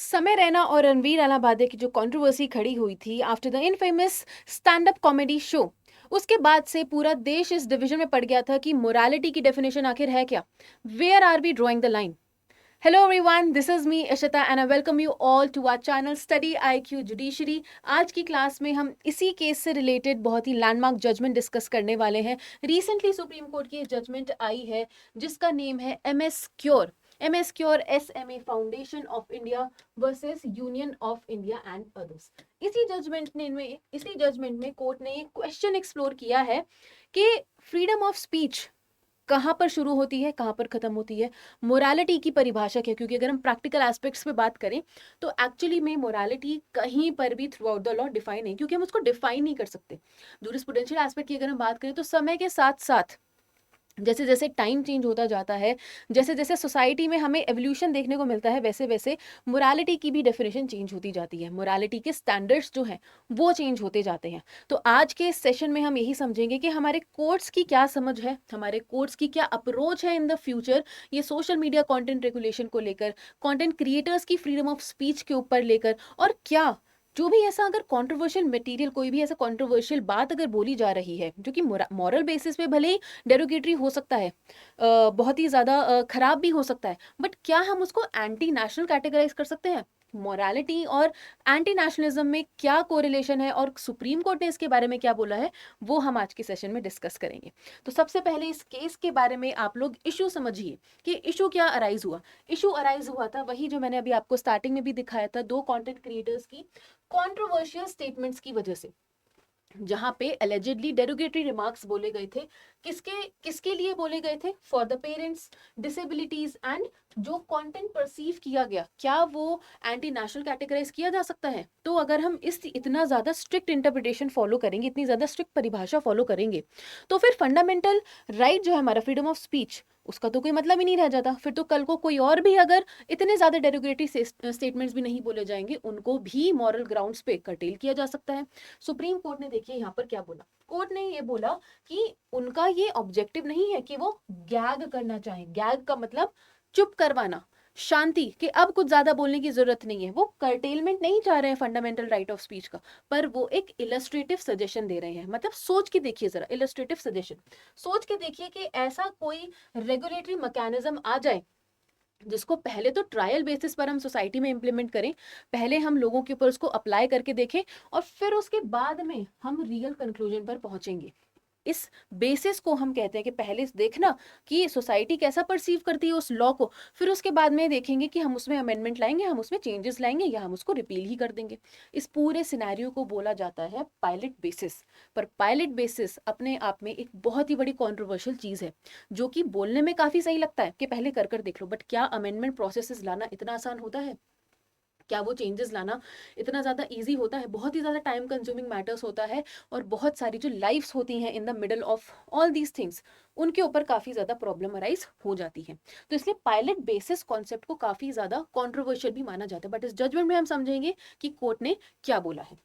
समय रैना और रणवीर अलाहाबादी की जो कंट्रोवर्सी खड़ी हुई थी after the infamous stand up comedy show, उसके बाद से पूरा देश इस डिवीजन में पड़ गया था कि मोरालिटी की डेफिनेशन आखिर है क्या। Where are we drawing the line? Hello everyone, this is me Ishita and I welcome you all to our channel study IQ judiciary. आज की क्लास में हम इसी केस से रिलेटेड बहुत ही लैंडमार्क जजमेंट डिस्कस करने वाले हैं। रिसेंटली सुप्रीम कोर्ट की जजमेंट आई है जिसका नेम है M S cure SMA foundation of India versus union of India and others. इसी जजमेंट में कोर्ट ने एक क्वेश्चन एक्सप्लोर किया है कि फ्रीडम ऑफ स्पीच कहाँ पर शुरू होती है, कहाँ पर खत्म होती है। मोरालिटी की परिभाषा क्या, क्योंकि अगर हम प्रैक्टिकल एस्पेक्ट्स पे बात करें तो एक्चुअली में मोरालिटी कहीं पर भी through out the law define है, क्योंकि हम उसको डिफाइन नहीं कर सकते। जूरिस्प्रूडेंशियल एस्पेक्ट की अगर हम बात करें तो समय के साथ साथ जैसे जैसे टाइम चेंज होता जाता है, जैसे जैसे सोसाइटी में हमें एवोल्यूशन देखने को मिलता है, वैसे वैसे मोरालिटी की भी डेफिनेशन चेंज होती जाती है। मोरालिटी के स्टैंडर्ड्स जो हैं वो चेंज होते जाते हैं। तो आज के इस सेशन में हम यही समझेंगे कि हमारे कोर्ट्स की क्या समझ है, हमारे कोर्ट्स की क्या अप्रोच है इन द फ्यूचर, ये सोशल मीडिया कंटेंट रेगुलेशन को लेकर, कंटेंट क्रिएटर्स की फ्रीडम ऑफ स्पीच के ऊपर लेकर, और क्या जो भी ऐसा अगर कंट्रोवर्शियल मटेरियल, कोई भी ऐसा कंट्रोवर्शियल बात अगर बोली जा रही है जो कि मॉरल बेसिस पे भले ही डेरोगेटरी हो सकता है, बहुत ही ज़्यादा खराब भी हो सकता है, बट क्या हम उसको एंटी नेशनल कैटेगराइज कर सकते हैं? मोरालिटी और एंटी नेशनलिज्म में क्या कोरिलेशन है और सुप्रीम कोर्ट ने इसके बारे में क्या बोला है, वो हम आज के सेशन में डिस्कस करेंगे। तो सबसे पहले इस केस के बारे में आप लोग इशू समझिए कि इशू क्या अराइज हुआ। इशू अराइज हुआ था वही जो मैंने अभी आपको स्टार्टिंग में भी दिखाया था, दो कंटेंट क्रिएटर्स की कंट्रोवर्शियल स्टेटमेंट्स की वजह से, जहां पे एलिजिडली डेरोगेटरी रिमार्क्स बोले गए थे। किसके किसके लिए बोले गए थे? For the parents, disabilities and जो कंटेंट परसीव किया गया, क्या वो एंटी नेशनल कैटेगराइज किया जा सकता है? तो अगर हम इस इतना ज्यादा स्ट्रिक्ट इंटरप्रिटेशन फॉलो करेंगे, इतनी ज्यादा स्ट्रिक्ट परिभाषा फॉलो करेंगे, तो फिर फंडामेंटल राइट जो है हमारा, फ्रीडम ऑफ स्पीच, उसका तो कोई मतलब ही नहीं रह जाता। फिर तो कल को कोई और भी अगर इतने ज्यादा डेरोगेटरी स्टेटमेंट्स भी नहीं बोले जाएंगे, उनको भी मॉरल ग्राउंड्स पे कर्टेल किया जा सकता है। सुप्रीम कोर्ट ने देखिए यहाँ पर क्या बोला। कोर्ट ने ये बोला कि उनका ये ऑब्जेक्टिव नहीं है कि वो गैग करना चाहे। गैग का मतलब चुप करवाना, शांति, कि अब कुछ ज्यादा बोलने की जरूरत नहीं है। वो कर्टेलमेंट नहीं चाह रहे हैं फंडामेंटल राइट ऑफ स्पीच का, पर वो एक इलस्ट्रेटिव सजेशन दे रहे हैं। मतलब सोच के देखिए जरा, इलस्ट्रेटिव सजेशन सोच के देखिए कि ऐसा कोई रेगुलेटरी मैकेनिज्म आ जाए जिसको पहले तो ट्रायल बेसिस पर हम सोसाइटी में इंप्लीमेंट करें, पहले हम लोगों के ऊपर उसको अप्लाई करके देखें, और फिर उसके बाद में हम रियल कंक्लूजन पर पहुंचेंगे। इस बेसिस को हम कहते हैं कि पहले देखना कि सोसाइटी कैसा परसीव करती है उस लॉ को, फिर उसके बाद में देखेंगे कि हम उसमें अमेंडमेंट लाएंगे, हम उसमें चेंजेस लाएंगे, या हम उसको रिपील ही कर देंगे। इस पूरे सिनेरियो को बोला जाता है पायलट बेसिस। पर पायलट बेसिस अपने आप में एक बहुत ही बड़ी कॉन्ट्रोवर्शियल चीज है, जो कि बोलने में काफी सही लगता है कि पहले कर कर देख लो, बट क्या अमेंडमेंट प्रोसेसेस लाना इतना आसान होता है? क्या वो चेंजेस लाना इतना ज़्यादा इजी होता है? बहुत ही ज़्यादा टाइम कंज्यूमिंग मैटर्स होता है, और बहुत सारी जो लाइफ्स होती हैं in the middle of all these things, उनके ऊपर काफ़ी ज़्यादा प्रॉब्लम अराइज हो जाती है। तो इसलिए पायलट बेसिस कॉन्सेप्ट को काफ़ी ज़्यादा कॉन्ट्रोवर्शियल भी माना जाता है। बट इस जजमेंट में हम समझेंगे कि कोर्ट ने क्या बोला है।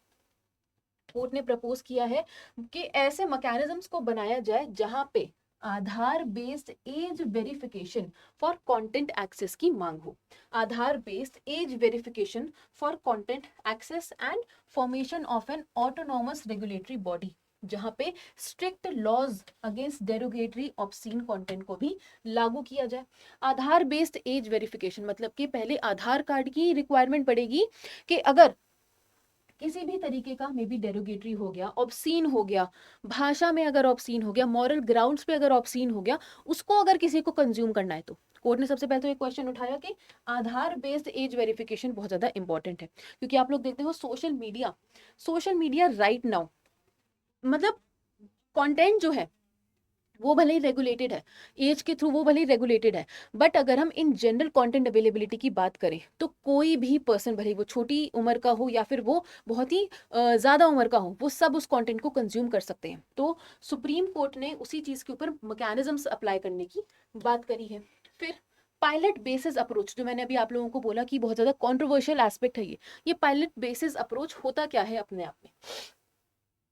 कोर्ट ने प्रपोज किया है कि ऐसे मैकेनिज्म्स को बनाया जाए जहां पे Aadhaar based age verification for content access की मांग हो। Aadhaar based age verification for content access and formation of an autonomous regulatory body, जहां पे strict laws against derogatory obscene content को भी लागू किया जाए। आधार बेस्ड एज वेरिफिकेशन मतलब कि पहले आधार कार्ड की रिक्वायरमेंट पड़ेगी कि अगर किसी भी तरीके का मे बी डेरोगेटरी हो गया, ऑब्सीन हो गया, भाषा में अगर ऑब्सीन हो गया, मॉरल ग्राउंड्स पे अगर ऑब्सीन हो गया, उसको अगर किसी को कंज्यूम करना है, तो कोर्ट ने सबसे पहले तो एक क्वेश्चन उठाया कि आधार बेस्ड एज वेरिफिकेशन बहुत ज्यादा इंपॉर्टेंट है। क्योंकि आप लोग देखते हो सोशल मीडिया राइट नाउ, मतलब कंटेंट जो है वो भले ही रेगुलेटेड है, एज के थ्रू वो भले ही रेगुलेटेड है, बट अगर हम इन जनरल कंटेंट अवेलेबिलिटी की बात करें तो कोई भी पर्सन, भले ही वो छोटी उम्र का हो या फिर वो बहुत ही ज़्यादा उम्र का हो, वो सब उस कंटेंट को कंज्यूम कर सकते हैं। तो सुप्रीम कोर्ट ने उसी चीज़ के ऊपर मैकेनिज्म्स अप्लाई करने की बात करी है। फिर पायलट बेसिस अप्रोच, जो मैंने अभी आप लोगों को बोला कि बहुत ज़्यादा कॉन्ट्रोवर्शियल एस्पेक्ट है ये पायलट बेसिस अप्रोच होता क्या है अपने आप में?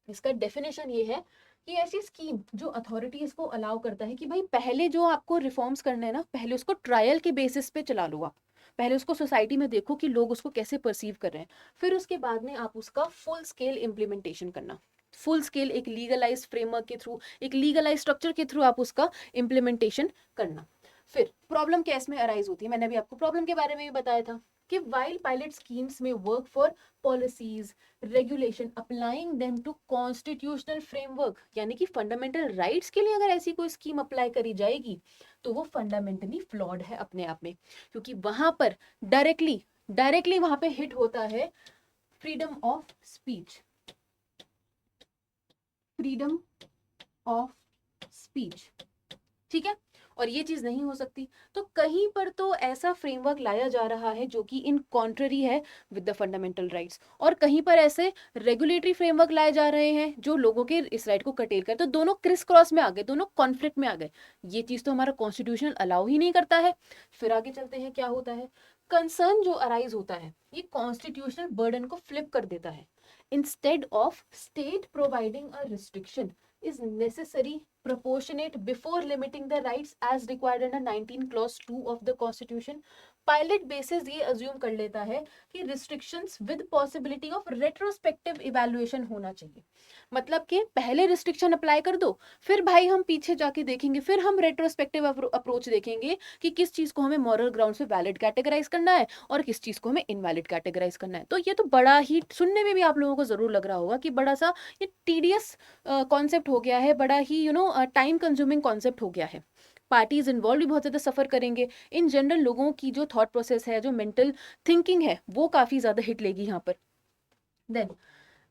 इसका डेफिनेशन ये है कि ऐसी स्कीम जो अथॉरिटी इसको अलाउ करता है कि भाई पहले जो आपको रिफॉर्म्स करने हैं ना, पहले उसको ट्रायल के बेसिस पे चला लो आप। पहले उसको सोसाइटी में देखो कि लोग उसको कैसे परसीव कर रहे हैं, फिर उसके बाद में आप उसका फुल स्केल इम्प्लीमेंटेशन करना, फुल स्केल एक लीगलाइज फ्रेमवर्क के थ्रू, एक लीगलाइज स्ट्रक्चर के थ्रू आप उसका इम्प्लीमेंटेशन करना। फिर प्रॉब्लम क्या इसमें अराइज होती है, मैंने अभी आपको प्रॉब्लम के बारे में भी बताया था कि वाइल पायलट स्कीम्स में work for policies regulation applying them to constitutional framework, यानी कि फंडामेंटल राइट्स के लिए अगर ऐसी कोई स्कीम अप्लाई करी जाएगी तो वो फंडामेंटली फ्लॉड है अपने आप में, क्योंकि वहां पर डायरेक्टली डायरेक्टली वहां पे हिट होता है freedom of speech, freedom of speech, ठीक है। और ये चीज नहीं हो सकती, तो कहीं पर तो ऐसा फ्रेमवर्क लाया जा रहा है जो कि इन कॉन्ट्ररी है विद द फंडामेंटल राइट्स, और कहीं पर ऐसे रेगुलेटरी फ्रेमवर्क लाए जा रहे हैं जो लोगों के इस राइट को कटेल कर, तो दोनों क्रिस क्रॉस में आ गए, दोनों कॉन्फ्लिक्ट में आ गए। ये चीज तो हमारा कॉन्स्टिट्यूशन अलाउ ही नहीं करता है। फिर आगे चलते हैं, क्या होता है, कंसर्न जो अराइज होता है ये कॉन्स्टिट्यूशनल बर्डन को फ्लिप कर देता है। Instead of state providing a restriction is necessary proportionate before limiting the rights as required under 19 clause 2 of the constitution, pilot basis ये अज्यूम कर लेता है कि restrictions with possibility of retrospective evaluation होना चाहिए। मतलब कि पहले रिस्ट्रिक्शन अप्लाई कर दो, फिर भाई हम पीछे जाके देखेंगे, फिर हम रेट्रोस्पेक्टिव अप्रोच देखेंगे कि किस चीज को हमें मॉरल ग्राउंड पे वैलिड कैटेगराइज करना है और किस चीज को हमें इनवैलिड कैटेगराइज करना है। तो ये तो बड़ा ही सुनने में भी आप लोगों को जरूर लग रहा होगा कि बड़ा सा ये टीडियस कॉन्सेप्ट हो गया है, बड़ा ही टाइम कंज्यूमिंग कॉन्सेप्ट हो गया है। पार्टीज इन्वॉल्व भी बहुत ज़्यादा सफ़र करेंगे, इन जनरल लोगों की जो थॉट प्रोसेस है, जो मेंटल थिंकिंग है, वो काफ़ी ज़्यादा हिट लेगी यहाँ पर। Then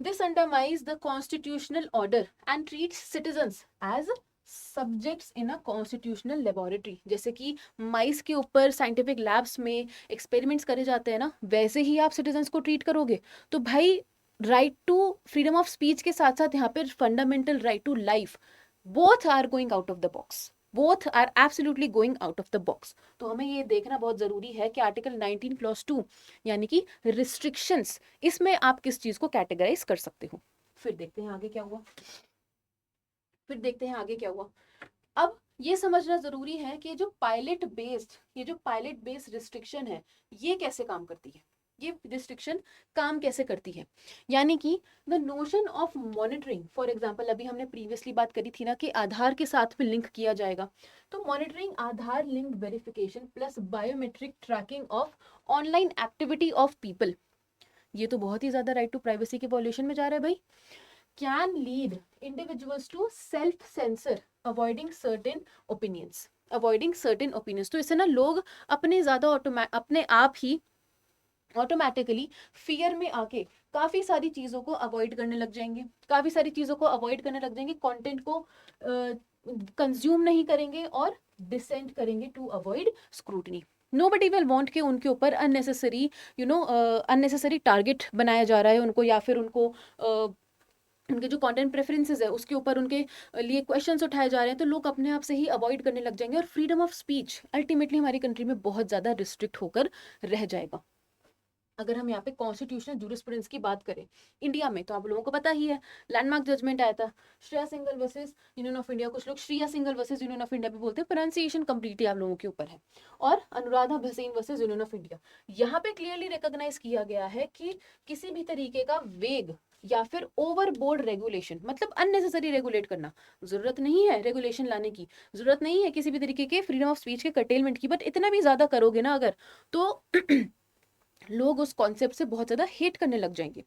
this undermines the constitutional order and treats citizens as subjects in a constitutional laboratory. जैसे कि माइस के ऊपर साइंटिफिक लैब्स में एक्सपेरिमेंट्स करे जाते हैं ना, वैसे ही आप सिटीजन्स को ट्रीट करोगे। तो भाई right to freedom of speech के साथ साथ यहाँ पर fundamental right to life, both are going out of the box, both are absolutely going out of the box. तो हमें ये देखना बहुत जरूरी है कि आर्टिकल 19 क्लॉज 2 यानी कि रिस्ट्रिक्शंस, इसमें आप किस चीज को कैटेगराइज कर सकते हो। फिर देखते हैं आगे क्या हुआ, फिर देखते हैं आगे क्या हुआ। अब ये समझना जरूरी है कि जो पायलट बेस्ड रिस्ट्रिक्शन है ये कैसे काम करती है, ये रिस्ट्रिक्शन काम कैसे करती है। यानी कि the notion of monitoring, for example अभी हमने प्रीवियसली बात करी थी ना कि आधार के साथ भी लिंक किया जाएगा, तो monitoring Aadhaar link verification plus biometric tracking of online activity of people, ये तो बहुत ही ज्यादा राइट टू प्राइवेसी के वॉल्यूशन में जा रहा है भाई। can lead individuals to self censor avoiding certain opinions, avoiding certain opinions। तो इससे ना लोग अपने ज्यादा अपने आप ही ऑटोमेटिकली फियर में आके काफी सारी चीजों को अवॉइड करने लग जाएंगे, काफी सारी चीजों को अवॉइड करने लग जाएंगे, कंटेंट को कंज्यूम नहीं करेंगे और डिसेंट करेंगे to avoid scrutiny. Nobody will want कि उनके ऊपर अननेसेसरी अननेसेसरी टारगेट बनाया जा रहा है उनको, या फिर उनको उनके जो कंटेंट प्रेफरेंसेस है उसके ऊपर उनके लिए क्वेश्चंस उठाए जा रहे हैं, तो लोग अपने आप से ही अवॉइड करने लग जाएंगे और फ्रीडम ऑफ स्पीच अल्टीमेटली हमारी कंट्री में बहुत ज़्यादा रिस्ट्रिक्ट होकर रह जाएगा। अगर हम यहाँ पे कॉन्स्टिट्यूशनल जूरिस्प्रूडेंस की बात करें इंडिया में, तो आप लोगों को पता ही है लैंडमार्क जजमेंट आया था Shreya Singhal versus union of India, कुछ लोग Shreya Singhal versus union of India भी बोलते हैं, प्रोनाउंसिएशन कंप्लीटली आप लोगों के ऊपर है, और Anuradha Bhasin versus union of India. यहाँ पे क्लियरली रिकॉग्नाइज किया गया है कि किसी भी तरीके का वेग या फिर ओवरबोर्ड रेगुलेशन, मतलब अननेसेसरी रेगुलेट करना, जरूरत नहीं है रेगुलेशन लाने की, जरूरत नहीं है किसी भी तरीके के फ्रीडम ऑफ स्पीच के कर्टेलमेंट की, बट इतना भी ज्यादा करोगे ना अगर, तो लोग उस कॉन्सेप्ट से बहुत ज़्यादा हेट करने लग जाएंगे।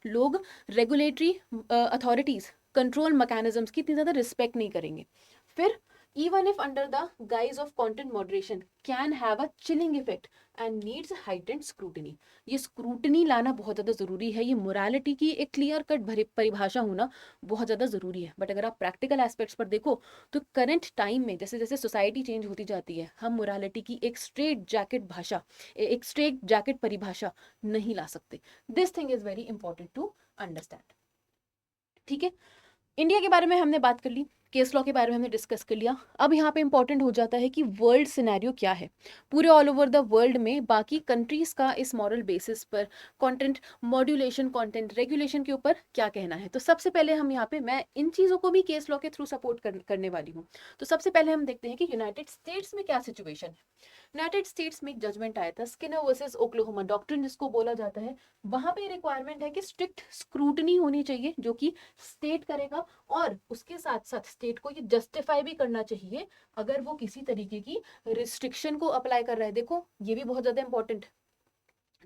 लोग रेगुलेटरी अथॉरिटीज़ कंट्रोल मैकेनिज्म्स की इतनी ज़्यादा रिस्पेक्ट नहीं करेंगे। फिर even if under the guise of content moderation can have a chilling effect and needs heightened scrutiny। ये स्क्रूटनी लाना बहुत ज़्यादा ज़रूरी है, ये मोरालिटी की एक क्लियर कट परिभाषा होना बहुत ज़्यादा ज़रूरी है। बट अगर आप प्रैक्टिकल एस्पेक्ट्स पर देखो तो करंट टाइम में जैसे जैसे सोसाइटी चेंज होती जाती है, हम मोरालिटी की एक स्ट्रेट जैकेट भाषा, एक स्ट्रेट जैकेट परिभाषा नहीं ला सकते। This thing is very important to understand. ठीक है, इंडिया के बारे में हमने बात कर ली, केस लॉ के बारे में हमने डिस्कस कर लिया। अब यहाँ पे इंपॉर्टेंट हो जाता है कि वर्ल्ड सिनेरियो क्या है, पूरे ऑल ओवर द वर्ल्ड में बाकी कंट्रीज का इस मॉरल बेसिस पर कंटेंट मॉड्यूलेशन, कंटेंट रेगुलेशन के ऊपर क्या कहना है। तो सबसे पहले हम यहाँ पे, मैं इन चीज़ों को भी केस लॉ के थ्रू सपोर्ट करने वाली हूँ। तो सबसे पहले हम देखते हैं कि यूनाइटेड स्टेट्स में क्या सिचुएशन है। यूनाइटेड स्टेट्स में एक जजमेंट आया था, स्किनर वर्सेस ओक्लाहोमा डॉक्ट्रिन जिसको बोला जाता है। वहां पे रिक्वायरमेंट है कि स्ट्रिक्ट स्क्रूटनी होनी चाहिए जो कि स्टेट करेगा, और उसके साथ साथ स्टेट को ये जस्टिफाई भी करना चाहिए अगर वो किसी तरीके की रिस्ट्रिक्शन को अप्लाई कर रहा है। देखो ये भी बहुत ज्यादा इंपॉर्टेंट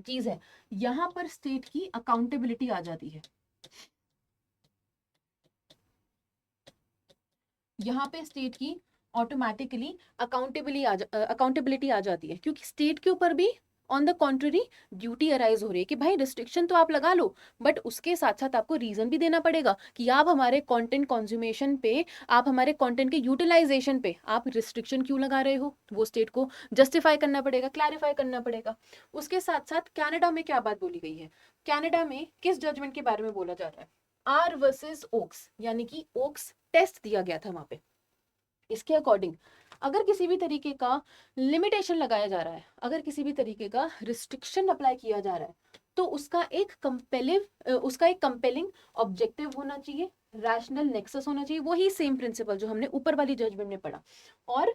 चीज है, यहां पर स्टेट की अकाउंटेबिलिटी आ जाती है। यहाँ पे स्टेट की ऑटोमेटिकली अकाउंटेबिलिटी आ जाती है, क्योंकि स्टेट के ऊपर भी on the contrary duty arise हो रही है कि भाई रिस्ट्रिक्शन तो आप लगा लो, बट उसके साथ साथ आपको रीजन भी देना पड़ेगा कि आप हमारे कंटेंट कंज्यूमेशन पे, आप हमारे कंटेंट के यूटिलाइजेशन पे आप रिस्ट्रिक्शन क्यों लगा रहे हो, वो स्टेट को जस्टिफाई करना पड़ेगा, क्लैरिफाई करना पड़ेगा। उसके साथ साथ कनाडा में क्या बात बोली गई है, कनाडा में किस जजमेंट के बारे में बोला जा रहा है, आर वर्सेस ओक्स, यानी कि ओक्स टेस्ट दिया गया था वहां पे। इसके अकॉर्डिंग अगर किसी भी तरीके का लिमिटेशन लगाया जा रहा है, अगर किसी भी तरीके का रिस्ट्रिक्शन अप्लाई किया जा रहा है, तो उसका एक कंपेलिंग ऑब्जेक्टिव होना चाहिए, रैशनल नेक्सस होना चाहिए, वही सेम प्रिंसिपल जो हमने ऊपर वाली जजमेंट में पढ़ा, और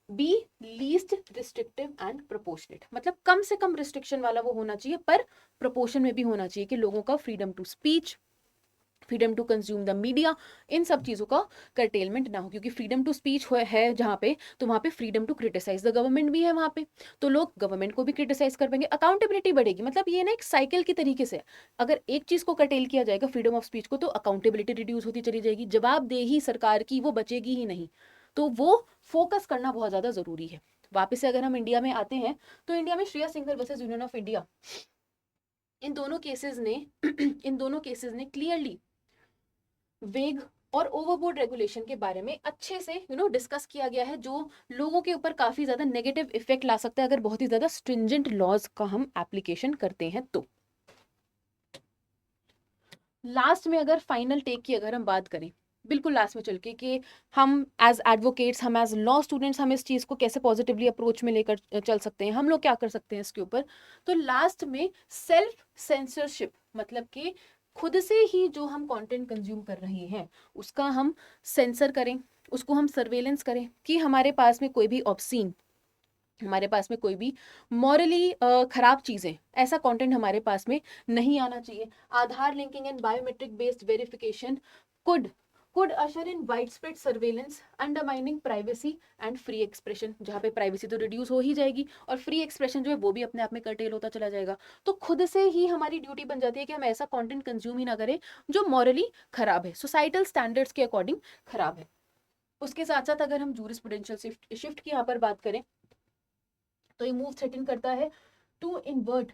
be least restrictive and proportionate, मतलब कम से कम रिस्ट्रिक्शन वाला वो होना चाहिए, पर प्रोपोर्शन में भी होना चाहिए कि लोगों का freedom to speech, freedom to consume the media, इन सब चीज़ों का करटेलमेंट ना हो, क्योंकि फ्रीडम टू स्पीच है जहाँ पे, तो वहाँ पे freedom to criticise the government भी है वहाँ पे, तो लोग गवर्नमेंट को भी क्रिटिसाइज कर पाएंगे, अकाउंटेबिलिटी बढ़ेगी। मतलब ये ना एक साइकिल की तरीके से, अगर एक चीज़ को करटेल किया जाएगा फ्रीडम ऑफ स्पीच को, तो अकाउंटेबिलिटी रिड्यूस होती चली जाएगी, जवाबदेही सरकार की वो बचेगी ही नहीं, तो वो फोकस करना बहुत ज़्यादा ज़रूरी है। वापस से अगर हम इंडिया में आते हैं, तो इंडिया में Shreya Singhal versus union of India, इन दोनों केसेस ने इन दोनों केसेस ने क्लियरली वेग और ओवरबोर्ड रेगुलेशन के बारे में अच्छे से डिस्कस किया गया है, जो लोगों के ऊपर काफी ज्यादा नेगेटिव इफेक्ट ला सकता है अगर बहुत ही ज्यादा स्ट्रिंजेंट लॉज का हम एप्लीकेशन करते हैं तो। लास्ट में अगर फाइनल टेक की अगर हम बात करें, बिल्कुल लास्ट में चल के, कि हम एज एडवोकेट्स, हम एज लॉ स्टूडेंट्स, हम इस चीज़ को कैसे पॉजिटिवली अप्रोच में लेकर चल सकते हैं, हम लोग क्या कर सकते हैं इसके ऊपर, तो लास्ट में सेल्फ सेंसरशिप, मतलब कि खुद से ही जो हम कंटेंट कंज्यूम कर रहे हैं उसका हम सेंसर करें, उसको हम सर्वेलेंस करें, कि हमारे पास में कोई भी ऑब्सीन, हमारे पास में कोई भी मॉरली खराब चीज़ें, ऐसा कंटेंट हमारे पास में नहीं आना चाहिए। Aadhaar linking and biometric based verification could usher in widespread surveillance undermining privacy and free expression, जहाँ पे प्राइवेसी तो रिड्यूस हो ही जाएगी और फ्री एक्सप्रेशन जो है वो भी अपने आप में कर्टेल होता चला जाएगा। तो खुद से ही हमारी ड्यूटी बन जाती है कि हम ऐसा कंटेंट कंज्यूम ही ना करें जो मॉरली खराब है, सोसाइटल स्टैंडर्ड्स के अकॉर्डिंग खराब है। उसके साथ साथ अगर हम जूरिस्प्रूडेंशियल शिफ्ट की यहाँ पर बात करें, तो ये मूव थ्रेटन करता है to invert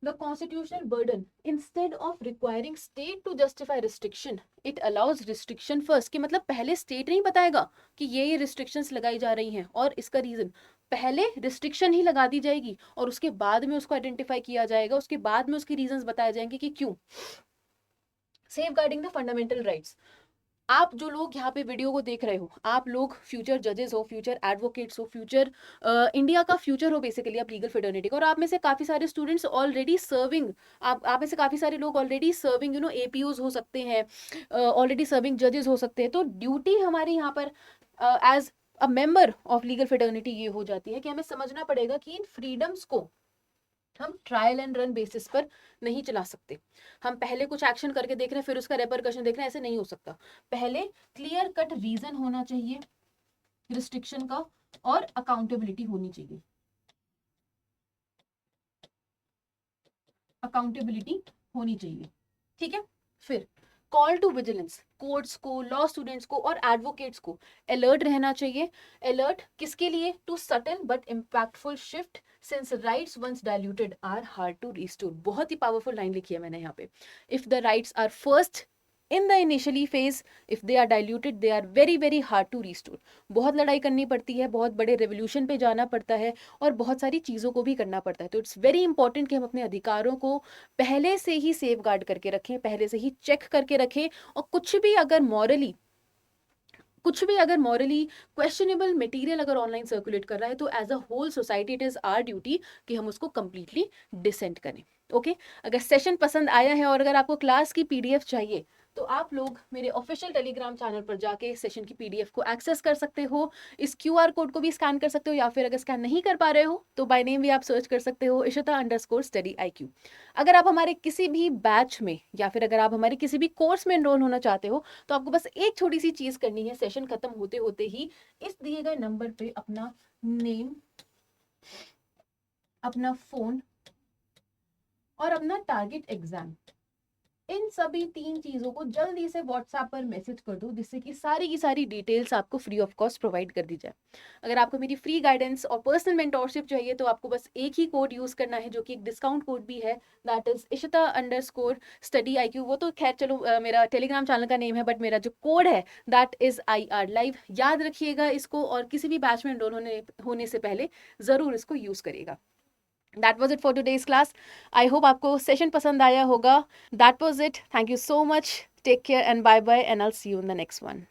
the constitutional burden, instead of requiring state to justify restriction it allows restriction first, कि मतलब पहले स्टेट नहीं बताएगा कि ये रिस्ट्रिक्शंस लगाई जा रही हैं और इसका रीजन, पहले रिस्ट्रिक्शन ही लगा दी जाएगी और उसके बाद में उसको आइडेंटिफाई किया जाएगा, उसके बाद में उसके रीजंस बताए जाएंगे कि क्यों। सेफगार्डिंग द फंडामेंटल राइट्स, आप जो लोग यहाँ पे वीडियो को देख रहे हो, आप लोग फ्यूचर जजेस हो, फ्यूचर एडवोकेट्स हो, फ्यूचर इंडिया का फ्यूचर हो बेसिकली, आप लीगल फेटर्निटी का, और आप में से काफ़ी सारे स्टूडेंट्स ऑलरेडी सर्विंग, आप में से काफ़ी सारे लोग ऑलरेडी सर्विंग एपीओज हो सकते हैं, ऑलरेडी सर्विंग जजेस हो सकते हैं। तो ड्यूटी हमारी यहाँ पर as a member of legal fraternity ये हो जाती है कि हमें समझना पड़ेगा कि इन फ्रीडम्स को हम ट्रायल एंड रन बेसिस पर नहीं चला सकते। हम पहले कुछ एक्शन करके देख रहे हैं फिर उसका रेपरकशन देख रहे हैं, ऐसे नहीं हो सकता। पहले क्लियर कट रीजन होना चाहिए रिस्ट्रिक्शन का और अकाउंटेबिलिटी होनी चाहिए, अकाउंटेबिलिटी होनी चाहिए, ठीक है। फिर कॉल टू विजिलेंस, कोर्ट्स को, लॉ स्टूडेंट्स को और एडवोकेट्स को अलर्ट रहना चाहिए। अलर्ट किसके लिए, too subtle but impactful shift since rights once diluted are hard to restore. बहुत ही पावरफुल लाइन लिखी है मैंने यहाँ पे। If the rights are first in the initially phase, if they are diluted they are very very hard to restore. बहुत लड़ाई करनी पड़ती है, बहुत बड़े रेवोल्यूशन पे जाना पड़ता है और बहुत सारी चीज़ों को भी करना पड़ता है। तो इट्स वेरी इंपॉर्टेंट कि हम अपने अधिकारों को पहले से ही सेफ गार्ड करके रखें, पहले से ही चेक करके रखें, और कुछ भी अगर मॉरली क्वेश्चनेबल मटेरियल अगर ऑनलाइन सर्कुलेट कर रहा है, तो as a whole society it is our duty कि हम उसको कंप्लीटली डिसेंट करें। ओके, अगर सेशन पसंद आया है और अगर आपको क्लास की पीडीएफ चाहिए तो आप लोग मेरे ऑफिशियल टेलीग्राम चैनल पर जाके सेशन की पीडीएफ को एक्सेस कर सकते हो। इस क्यूआर कोड को भी स्कैन कर सकते हो, या फिर अगर स्कैन नहीं कर पा रहे हो तो बाय नेम भी आप सर्च कर सकते हो, ishita_study_iq। अगर आप हमारे किसी भी बैच में या फिर अगर आप हमारे किसी भी कोर्स में एनरोल होना चाहते हो तो आपको बस एक छोटी सी चीज करनी है। सेशन खत्म होते होते ही इस दिए गए नंबर पे अपना नेम, अपना फोन और अपना टारगेट एग्जाम, इन सभी 3 चीजों को जल्दी से व्हाट्सएप पर मैसेज कर दो, जिससे कि सारी की सारी डिटेल्स आपको फ्री ऑफ कॉस्ट प्रोवाइड कर दी जाए। अगर आपको मेरी फ्री गाइडेंस और पर्सनल मेंटोरशिप चाहिए तो आपको बस एक ही कोड यूज करना है, जो कि एक डिस्काउंट कोड भी है, दैट इज ishita_study_iq। वो तो खैर चलो मेरा टेलीग्राम चैनल का नेम है, बट मेरा जो कोड है दैट इज IR लाइव। याद रखिएगा इसको, और किसी भी बैच में एनरोल होने से पहले जरूर इसको यूज करिएगा। That was it for today's class. I hope आपको सेशन पसंद आया होगा. That was it. Thank you so much. Take care and bye bye, and I'll see you in the next one.